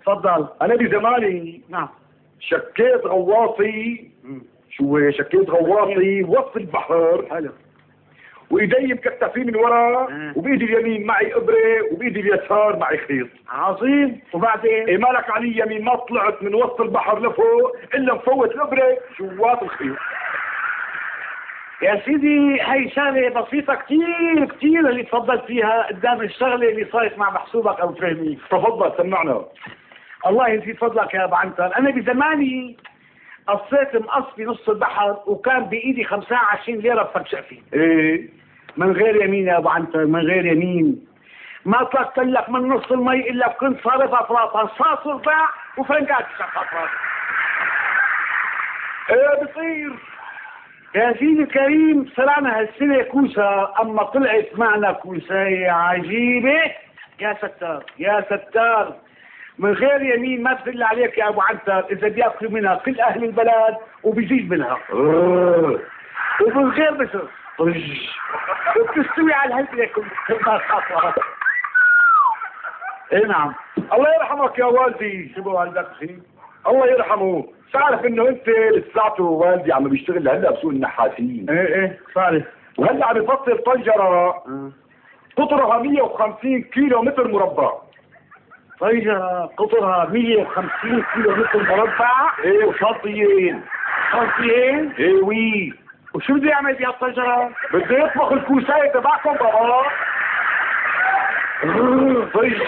تفضل. انا بزماني نعم. شكيت غواصي. شو هي؟ شكيت غواصي بوسط البحر. حلو. وايدي مكتفين من ورا، وبايدي اليمين معي ابره، وبايدي اليسار معي خيط. عظيم. وبعدين؟ إيه مالك علي يمين ما طلعت من وسط البحر لفوق الا مفوت الابره جوات الخيط. يا سيدي هي شغلة بسيطة كتير كتير اللي تفضلت فيها قدام الشغلة اللي صارت مع محسوبك أو فهمي. تفضل سمعنا. الله يزيد فضلك يا أبو عنتر. أنا بزماني قصيت مقص في نص البحر وكان بإيدي 25 ليرة بفرشق فيه. ايه من غير يمين يا أبو عنتر، من غير يمين. ما طلقت لك من نص المي إلا كنت صارفها فراطا، صاص ورباع وفرنجات شقة. ايه بصير يا سيدي الكريم سرعنا هالسنة كوسة، أما طلعت معنا كوساية عجيبة. يا ستار يا ستار، من غير يمين ما تفل عليك يا أبو عنتر، إذا بياكلوا منها كل أهل البلد وبيزيد منها. ومن غير بشر وبتستوي على الهلبة كل ما خاطرها. إيه نعم. الله يرحمك يا والدي. شو بوالدك أخي؟ الله يرحمه. تعرف انه انت لساته والدي عم بيشتغل هلا بسوق النحاسين. ايه صالح. وهلا عم يفصل طنجره قطرها 150 كيلو متر مربع. طنجره قطرها 150 كيلو متر مربع. ايه وشرطيين. شرطيين؟ ايه وي. وشو بده يعمل بها الطنجره؟ بده يطبخ الكوسايه تبعكم بابا. طيب